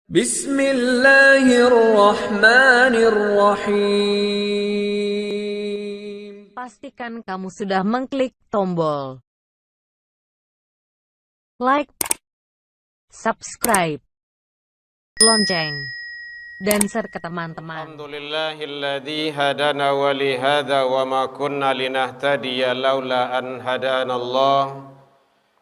Bismillahirrahmanirrahim. Pastikan kamu sudah mengklik tombol like, subscribe, lonceng, dan share ke teman-teman. Alhamdulillahilladzi hadana wa li hadza wa ma kunna linahtadiya laula an hadanallah.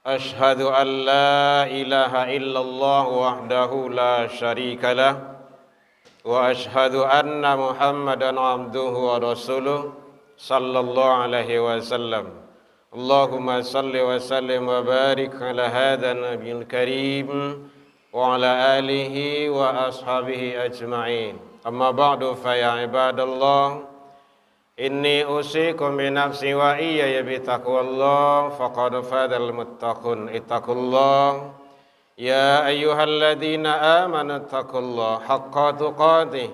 Ashhadu an la ilaha illallah wahdahu la syarika lah wa ashhadu anna Muhammadan abduhu wa rasuluh sallallahu alaihi wasallam. Allahumma salli wa sallim wa barik ala hadzal nabiyil karim wa ala alihi wa ashabihi ajma'in. Amma ba'du fa ya ibadallah, inni usikum bi nafsi wa iyaya bi taqwallah faqad fadal muttaqun. Ittaqullah ya ayyuhalladzina amanu taqullaha haqqa tuqatih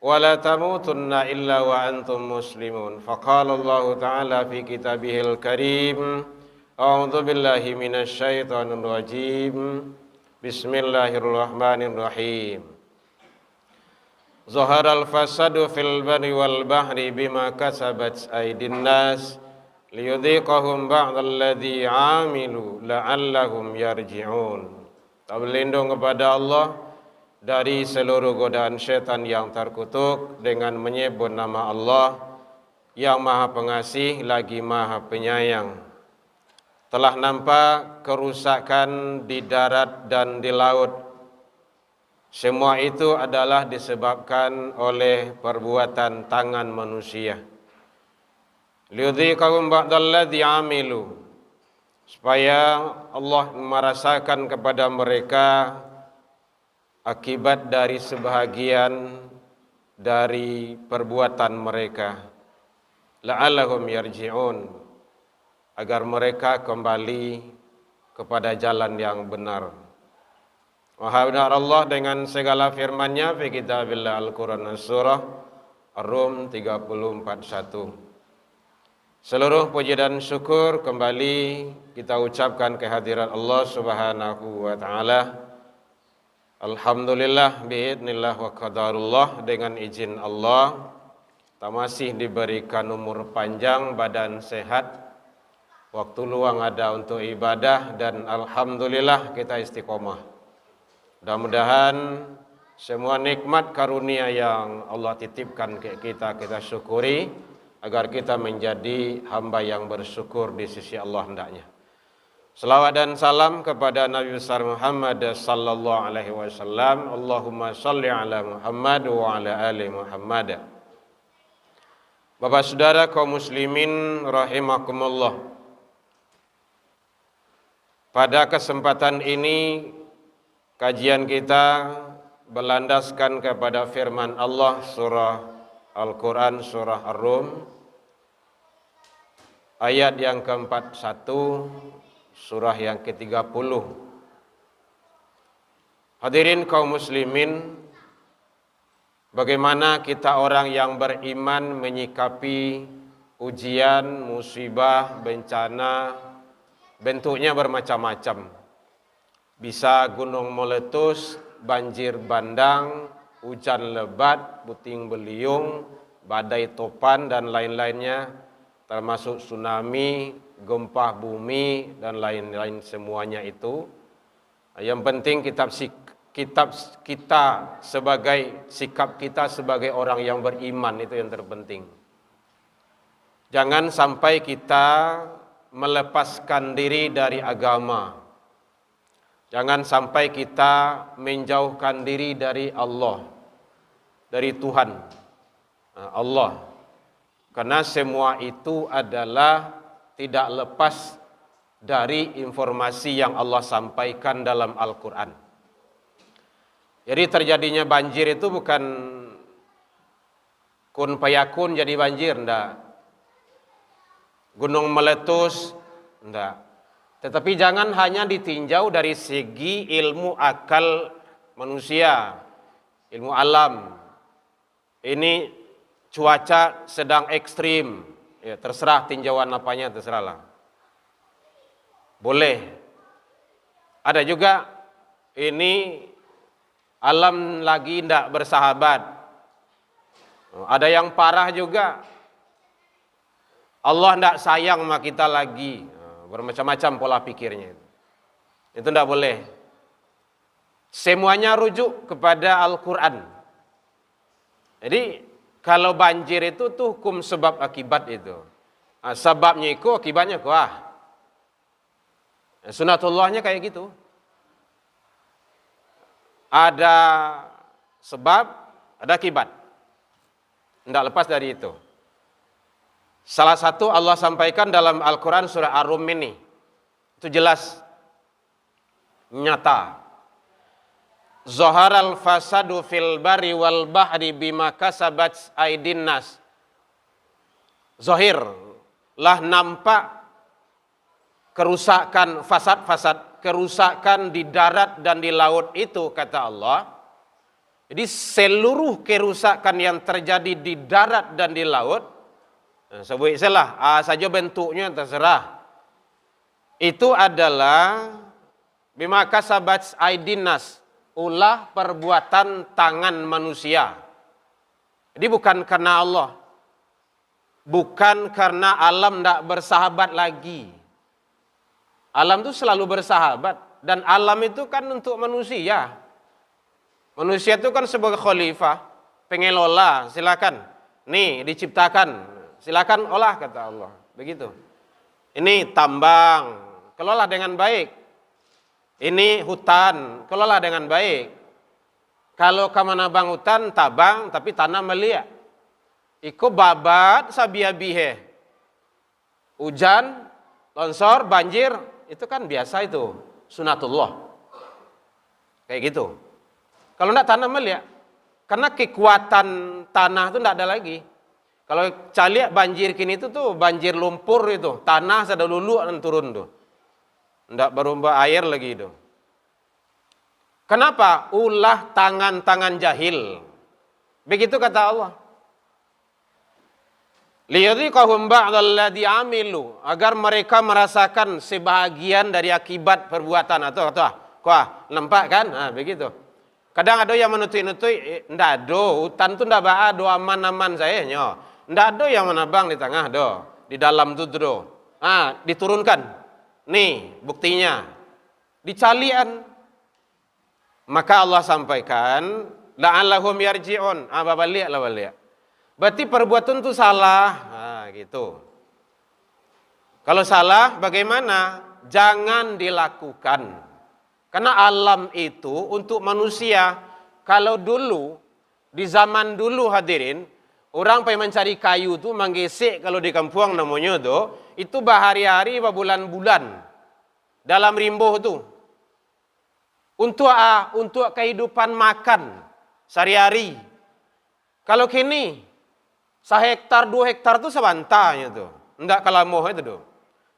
wa la tamutunna illa wa antum muslimun. Faqala Allah ta'ala fi kitabihil karim, a'udzu billahi minasy syaithanir rajim. Bismillahirrahmanirrahim. Zaharal fasadu fil barri wal bahri bima kasabat aydin nas liyudhiqahum ba'dalladzi 'amilu la'allahum yarji'un. Kita berlindung kepada Allah dari seluruh godaan syaitan yang terkutuk dengan menyebut nama Allah yang Maha Pengasih lagi Maha Penyayang. Telah nampak kerusakan di darat dan di laut. Semua itu adalah disebabkan oleh perbuatan tangan manusia. Liyudhiqahum ba'dalladzi 'amilu, supaya Allah merasakan kepada mereka akibat dari sebahagian dari perbuatan mereka. La'allahum yarji'un, agar mereka kembali kepada jalan yang benar. Maha benar Allah dengan segala firman-Nya fi kitabillah Al-Quran Surah Ar-Rum 34:1. Seluruh puji dan syukur kembali kita ucapkan kehadiran Allah Subhanahu wa taala. Alhamdulillah biidznillah wa qadarullah, dengan izin Allah kita masih diberikan umur panjang, badan sehat, waktu luang ada untuk ibadah, dan alhamdulillah kita istiqomah. Mudah-mudahan semua nikmat karunia yang Allah titipkan ke kita, kita syukuri agar kita menjadi hamba yang bersyukur di sisi Allah hendaknya. Selawat dan salam kepada Nabi besar Muhammad sallallahu alaihi wasallam. Allahumma shalli ala Muhammad wa ala ali Muhammad. Bapak saudara kaum muslimin rahimakumullah. Pada kesempatan ini kajian kita berlandaskan kepada firman Allah surah Al-Quran surah Ar-Rum ayat yang ke-41 surah yang ke-30. Hadirin kaum muslimin, bagaimana kita orang yang beriman menyikapi ujian, musibah, bencana, bentuknya bermacam-macam. Bisa gunung meletus, banjir bandang, hujan lebat, puting beliung, badai topan dan lain-lainnya, termasuk tsunami, gempa bumi dan lain-lain semuanya itu. Yang penting sikap kita sebagai orang yang beriman itu yang terpenting. Jangan sampai kita melepaskan diri dari agama. Jangan sampai kita menjauhkan diri dari Allah, dari Tuhan Allah. Karena semua itu adalah tidak lepas dari informasi yang Allah sampaikan dalam Al-Quran. Jadi terjadinya banjir itu bukan kun payakun jadi banjir, enggak. Gunung meletus, enggak. Tetapi jangan hanya ditinjau dari segi ilmu akal manusia, ilmu alam. Ini cuaca sedang ekstrim, ya terserah tinjauan apanya, terserahlah. Boleh. Ada juga ini Alam lagi tidak bersahabat. Ada yang parah juga. Allah tidak sayang sama kita lagi. Bermacam-macam pola pikirnya. Itu tidak boleh. Semuanya rujuk kepada Al-Quran. Jadi kalau banjir itu tuh hukum sebab akibat itu. Sebabnya itu, akibatnya itu. Sunatullahnya kayak gitu. Ada sebab, ada akibat. Tidak lepas dari itu. Salah satu Allah sampaikan dalam Al-Quran surah Ar-Rum ini. Itu jelas. Nyata. Zaharal fasadu fil bari wal bahri bima kasabat aydin nas. Zahir. Lah nampak kerusakan, fasad-fasad. Kerusakan di darat dan di laut itu, kata Allah. Jadi seluruh kerusakan yang terjadi di darat dan di laut, sebut salah, saja bentuknya terserah. Itu adalah bima kasabat aydin nas, ulah perbuatan tangan manusia. Jadi bukan karena Allah. Bukan karena alam tidak bersahabat lagi. Alam itu selalu bersahabat. Dan alam itu kan untuk manusia. Manusia itu kan sebagai khalifah, pengelola, silakan. Nih, diciptakan, silakan olah, kata Allah. Begitu. Ini tambang, kelola dengan baik. Ini hutan, kelola dengan baik. Kalau kamana bang hutan, tabang, tapi tanah melia. Iko babat sabiabihe. Hujan, longsor, banjir, itu kan biasa itu. Sunatullah. Kayak gitu. Kalau tidak tanah melia, karena kekuatan tanah itu tidak ada lagi. Kalau caliak banjir kini itu tuh banjir lumpur itu, tanah sudah lulu dan turun tuh. Tidak berubah air lagi itu. Kenapa? Ulah tangan-tangan jahil. Begitu kata Allah. Liyadhiqahum ba'dalladzi amilu, agar mereka merasakan sebahagian dari akibat perbuatan atau nampak kan? Begitu. Kadang ada yang menutui-nutui, ndak ada, hutan tu ndak ada aman-aman saya nyo. Ndak ada yang menabang di tengah do, di dalam tu do. Diturunkan. Nih, buktinya. Dicalian. Maka Allah sampaikan, la'allahum yarji'un. Balik. Berarti perbuatan tu salah. Gitu. Kalau salah, bagaimana? Jangan dilakukan. Karena alam itu untuk manusia, kalau dulu, di zaman dulu hadirin, orang pergi mencari kayu tu menggesek kalau di kampung namanya tu, itu berhari-hari, berbulan-bulan dalam rimbuh tu. Untuk kehidupan makan sehari-hari. Kalau kini, 1 hektar, 2 hektar tu sebantahnya tu. Tidak kalamoh itu tu.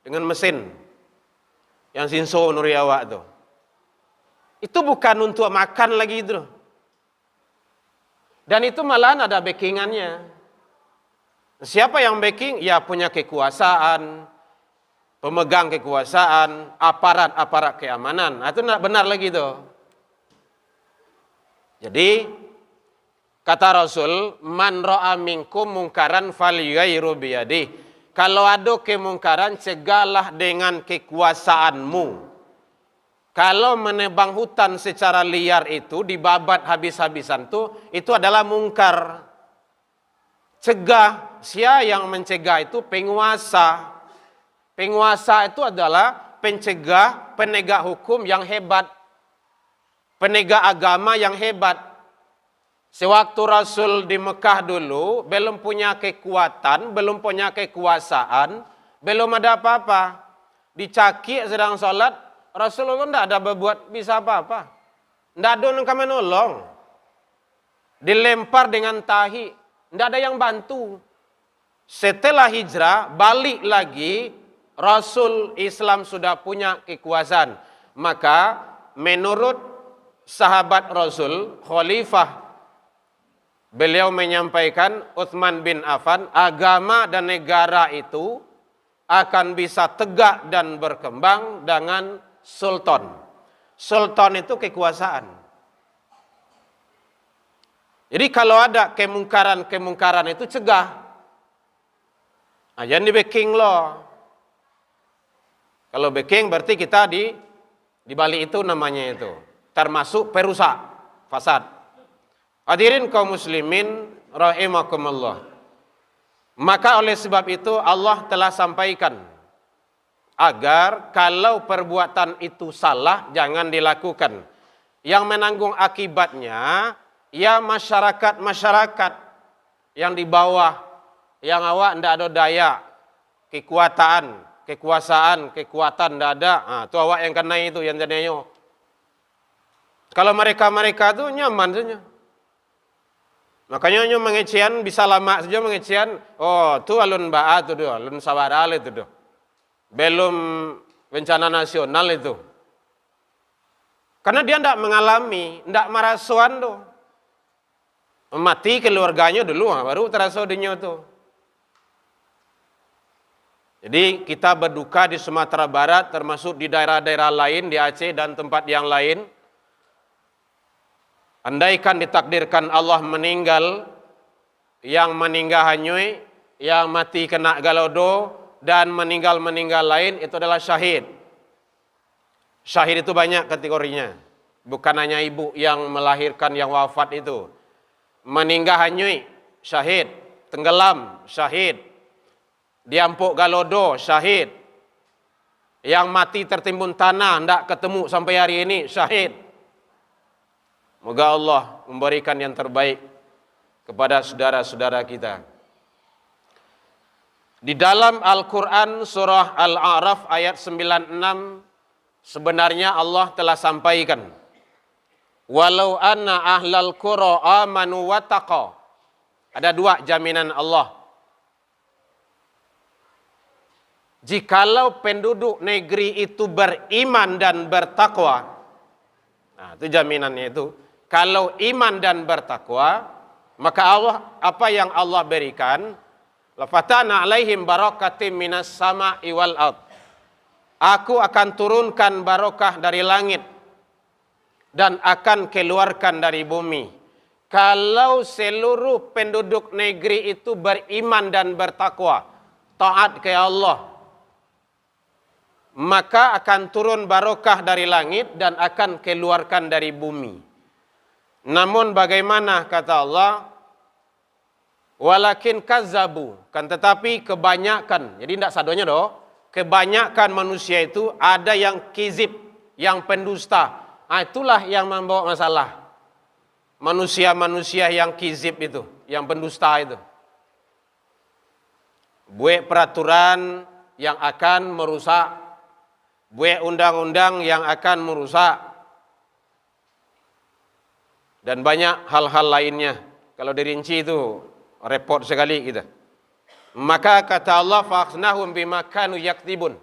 Dengan mesin. Yang sinso nuri awak tu. Itu bukan untuk makan lagi itu. Dan itu malahan ada backingannya. Siapa yang backing? Ya punya kekuasaan, pemegang kekuasaan, aparat keamanan. Itu tidak benar lagi itu. Jadi, kata Rasul, man ra'a minkum mungkaran falyughayyirhu biyadihi. Kalau ada kemungkaran, cegahlah dengan kekuasaanmu. Kalau menebang hutan secara liar itu, dibabat habis-habisan itu adalah mungkar. Cegah, siapa yang mencegah itu? Penguasa. Penguasa itu adalah pencegah, penegak hukum yang hebat. Penegak agama yang hebat. Sewaktu Rasul di Mekah dulu, belum punya kekuatan, belum punya kekuasaan, belum ada apa-apa. Dicaki sedang sholat, Rasulullah tidak ada berbuat bisa apa-apa. Tidak ada yang menolong. Dilempar dengan tahi. Tidak ada yang bantu. Setelah hijrah, balik lagi, Rasul Islam sudah punya kekuasaan. Maka menurut sahabat Rasul, Khalifah, beliau menyampaikan, Utsman bin Affan, agama dan negara itu akan bisa tegak dan berkembang dengan sultan. Sultan itu kekuasaan. Jadi kalau ada kemungkaran itu cegah. Nah, jangan di backing loh. Kalau backing berarti kita di balik itu namanya itu termasuk perusak, fasad. Hadirin kaum muslimin rahimakumullah. Maka oleh sebab itu Allah telah sampaikan agar kalau perbuatan itu salah jangan dilakukan. Yang menanggung akibatnya ya masyarakat yang di bawah, yang awak ndak ada daya, kekuasaan, ndak ada. Nah, itu awak yang kena itu yang jadinya. Kalau mereka itu nyaman saja. Makanya mengecian bisa lama saja mengecian. Oh, tu alun ba'a tu doh, alun sawadal itu doh. Belum bencana nasional itu. Karena dia tidak mengalami, tidak merasuan tuh. Mati keluarganya dulu, baru terasa dunia tuh. Jadi kita berduka di Sumatera Barat, termasuk di daerah-daerah lain, di Aceh dan tempat yang lain. Andaikan ditakdirkan Allah meninggal, yang meninggal hanyui, yang mati kena galodo, dan meninggal lain, itu adalah syahid. Syahid itu banyak kategorinya. Bukan hanya ibu yang melahirkan, yang wafat itu. Meninggal hanyui, syahid. Tenggelam, syahid. Diampuk galodo, syahid. Yang mati tertimbun tanah, tidak ketemu sampai hari ini, syahid. Moga Allah memberikan yang terbaik kepada saudara-saudara kita. Di dalam Al-Quran surah Al-A'raf ayat 96 sebenarnya Allah telah sampaikan, walau anna ahlal qura amanu wattaqa. Ada dua jaminan Allah. Jikalau penduduk negeri itu beriman dan bertakwa, nah itu jaminannya itu. Kalau iman dan bertakwa, maka Allah, apa yang Allah berikan, lafatana alaihim barakatim minas sama'i wal ard. Aku akan turunkan barokah dari langit dan akan keluarkan dari bumi. Kalau seluruh penduduk negeri itu beriman dan bertakwa, taat ke Allah, maka akan turun barokah dari langit dan akan keluarkan dari bumi. Namun bagaimana kata Allah, walakin kazzabu, kan tetapi kebanyakan, jadi tidak sadonya doh, kebanyakan manusia itu ada yang kizib, yang pendusta. Nah, itulah yang membawa masalah. Manusia-manusia yang kizib itu, yang pendusta itu. Buat peraturan yang akan merusak, buat undang-undang yang akan merusak, dan banyak hal-hal lainnya. Kalau dirinci itu repot sekali kita. Maka kata Allah, fa'akhnahum bima kanu yaktibun.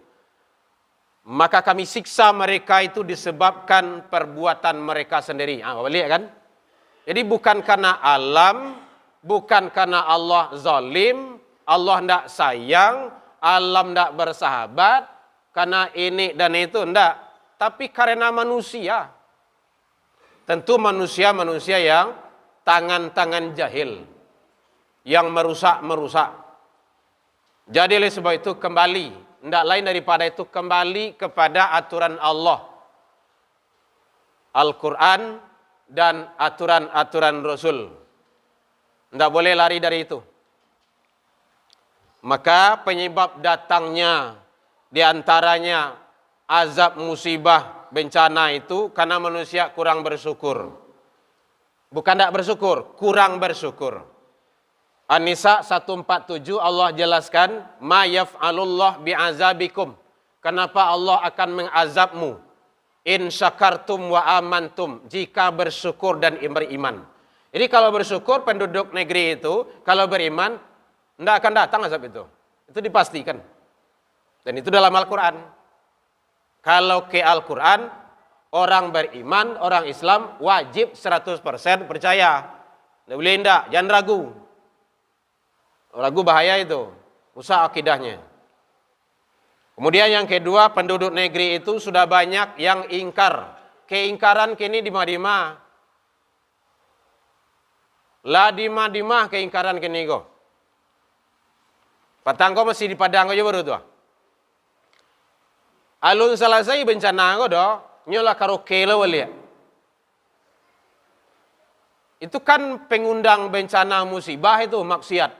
Maka kami siksa mereka itu disebabkan perbuatan mereka sendiri. Balik kan? Jadi bukan karena alam, bukan karena Allah zalim, Allah tidak sayang, alam tidak bersahabat, karena ini dan itu tidak. Tapi karena manusia. Tentu manusia-manusia yang tangan-tangan jahil, yang merusak-merusak. Jadi oleh sebab itu kembali, tidak lain daripada itu kembali kepada aturan Allah, Al-Quran dan aturan-aturan Rasul. Tidak boleh lari dari itu. Maka penyebab datangnya diantaranya azab, musibah, bencana itu karena manusia kurang bersyukur. Bukan tidak bersyukur, kurang bersyukur. An-Nisa 147 Allah jelaskan, ma yaf'alullah bi'azabikum. Kenapa Allah akan mengazabmu? In syakartum wa amantum, jika bersyukur dan beriman. Jadi kalau bersyukur penduduk negeri itu, kalau beriman, tidak akan datang azab itu. Itu dipastikan. Dan itu dalam Al-Quran. Kalau ke Al-Quran, orang beriman, orang Islam wajib 100% percaya. Tidak boleh tidak, jangan ragu. Ragu bahaya itu, rusak akidahnya. Kemudian yang kedua, penduduk negeri itu sudah banyak yang ingkar. Keingkaran kini di mana-mana. La dimah keingkaran kenigo. Patang ko masih di padang ko baru tu. Alun selesai bencana ko do, nyola karaoke lah wali. Itu kan pengundang bencana musibah itu maksiat.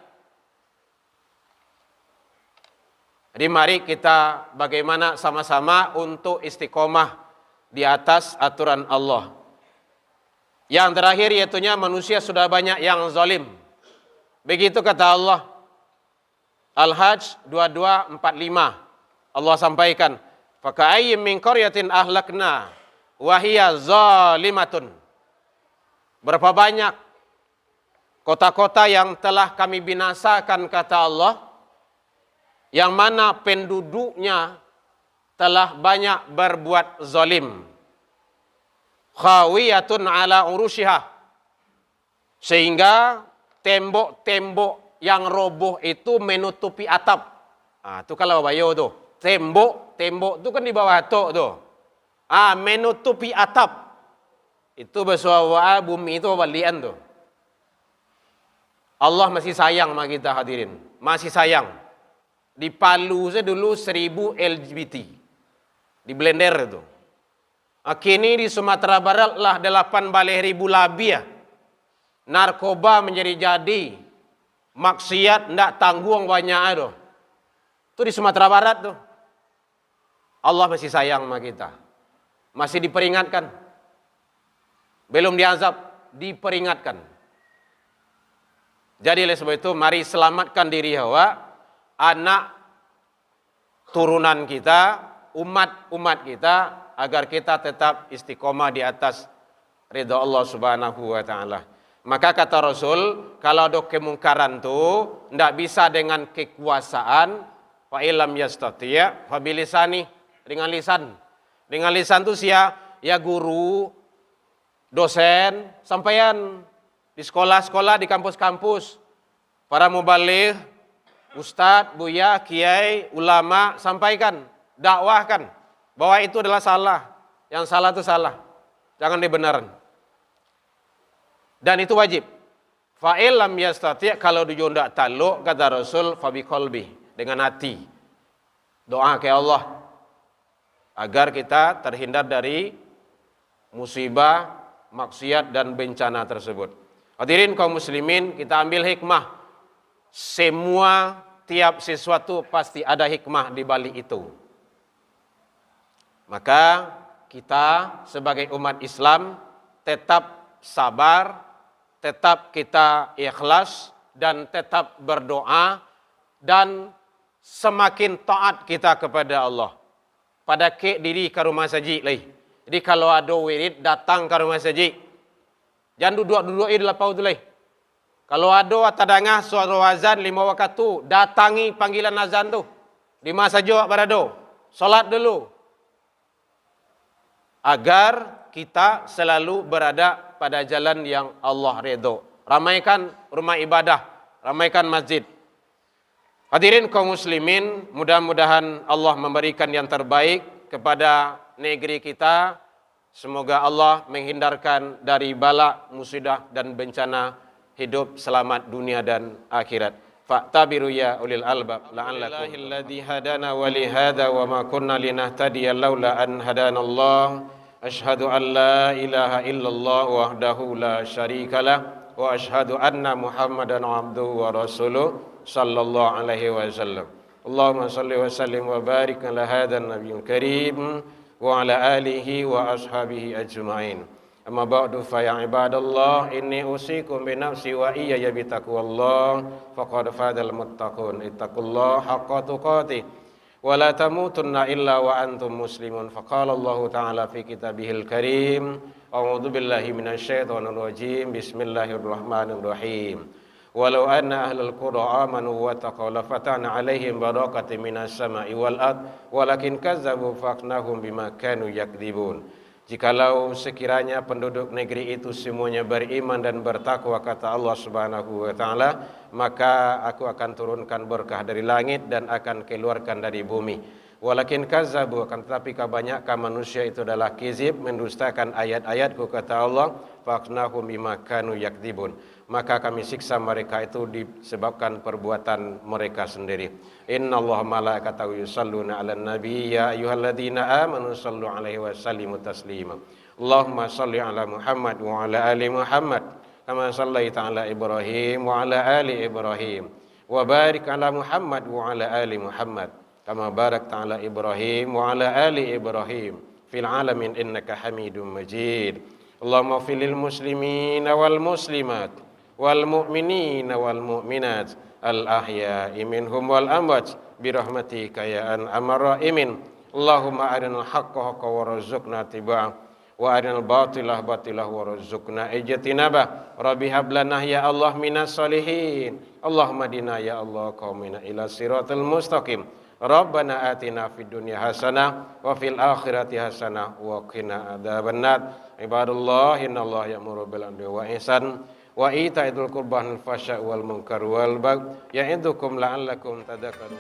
Jadi mari kita bagaimana sama-sama untuk istiqomah di atas aturan Allah. Yang terakhir yaitunya manusia sudah banyak yang zalim. Begitu kata Allah. Al-Hajj 2245. Allah sampaikan, "Faka'ayyim min qaryatin ahlakna wa hiya zalimatun." Berapa banyak kota-kota yang telah kami binasakan kata Allah, yang mana penduduknya telah banyak berbuat zalim. Khawiyatun ala urushiha. Sehingga tembok-tembok yang roboh itu menutupi atap. Itu kalau bayo tu. Tembok tu kan di bawah atok tu. Menutupi atap. Itu bersuara bumi itu balian tu. Allah masih sayang sama kita hadirin. Masih sayang. Di Palu saya dulu 1000 LGBT. Di Blender tu. Kini di Sumatera Barat lah 8.000 lebih ya. Narkoba menjadi jadi. Maksiat ndak tanggung banyak tu. Itu di Sumatera Barat tu. Allah masih sayang sama kita. Masih diperingatkan. Belum diazab, diperingatkan. Jadi oleh sebab itu mari selamatkan diri hawa, anak turunan kita, umat-umat kita agar kita tetap istiqomah di atas ridha Allah Subhanahu wa taala. Maka kata Rasul, kalau ada kemungkaran tu ndak bisa dengan kekuasaan, fa illam yastati' fa bilisani, dengan lisan. Dengan lisan tu ya guru, dosen, sampean di sekolah-sekolah, di kampus-kampus, para mubaligh, ustadz, buya, kiai, ulama, sampaikan, dakwahkan bahwa itu adalah salah. Yang salah itu salah. Jangan dibenarkan. Dan itu wajib. Fa'il lam yastati', kalau dia tidak taluk, kata Rasul, fa biqalbi, dengan hati. Doa ke Allah agar kita terhindar dari musibah, maksiat dan bencana tersebut. Hadirin kaum muslimin, kita ambil hikmah. Semua tiap sesuatu pasti ada hikmah di balik itu. Maka kita sebagai umat Islam tetap sabar, tetap kita ikhlas dan tetap berdoa dan semakin taat kita kepada Allah. Pada ke diri ke rumah saji lagi. Jadi kalau ada wirid datang ke rumah saji. Jangan duduk-duduk di lapau tu lagi. Kalau ada tadangah suara azan 5 waktu tu, datangi panggilan azan tu. Di masa jawab berado. Solat dulu. Agar kita selalu berada pada jalan yang Allah redha. Ramaikan rumah ibadah, ramaikan masjid. Hadirin kaum muslimin, mudah-mudahan Allah memberikan yang terbaik kepada negeri kita. Semoga Allah menghindarkan dari bala, musibah dan bencana, hidup selamat dunia dan akhirat. Fa'tabiru ya ulil albab la'allakum. Alladzi hadana wa li hadza wa ma kunna linahtadiya laula an hadana Allah. Ashhadu an la ilaha illallah wahdahu la syarikalah wa ashhadu anna Muhammadan abduhu wa rasuluh sallallahu alaihi wasallam. Allahumma salli wa sallim wa barik ala hadzal nabiyil karim wa ala alihi wa ashabihi ajma'in. Amma ba'du fa ya ibadallah, inni usikum bi nafsi wa iyya bi taqwallah faqad fadal muttaqun. Ittaqullaha haqqa tuqatih wa la tamutunna illa wa antum muslimun. Faqala Allah ta'ala fi kitabihil karim, a'udzu billahi minasyaitonir rajim, bismillahirrahmanirrahim. Walau anna ahlal qura amanu wa taqaw la fatana 'alaihim barakatin minas sama'i wal ard walakin kazzabu faqnahum bima kanu yakdzibun. Jikalau sekiranya penduduk negeri itu semuanya beriman dan bertakwa, kata Allah Subhanahu wa taala, maka aku akan turunkan berkah dari langit dan akan keluarkan dari bumi. Walakin kazzabu, akan tetapi kebanyakan manusia itu adalah kizib, mendustakan ayat-ayatku, kata Allah, faqnahum bima kanu yakdzibun. Maka kami siksa mereka itu disebabkan perbuatan mereka sendiri. Innallaha malaikatahu yusalluna 'alan nabi ya ayyuhalladzina amanu sallu 'alaihi wa sallimu taslima. Allahumma salli 'ala Muhammad wa 'ala ali Muhammad kama shallaita 'ala Ibrahim wa 'ala ali Ibrahim wa barik 'ala Muhammad wa 'ala ali Muhammad kama barakta 'ala Ibrahim wa 'ala ali Ibrahim fil 'alamin innaka Hamidum Majid. Allahumma fil lil muslimina wal muslimat wal mu'minina wal mu'minat al ahya'i minhum wal amwat bi rahmatika ya arhamar rahimin. Allahumma arinal haqqa haqqan warzuqna tiba'ah wa arinal batilah batilah warzuqna ijtinabah. Rabbi hab lana ya Allah minas solihin. Allahumma dina ya Allah qaumina ila siratal mustaqim. Rabbana atina fid dunya hasanah wa fil akhirati hasanah wa qina adzabannar. Ibadallah innallaha ya'muru bil 'adli wa ihsan wa ita'idzil qurba wal fahsya'i wal munkar wal baghi ya'idukum la'allakum tadhakkarun.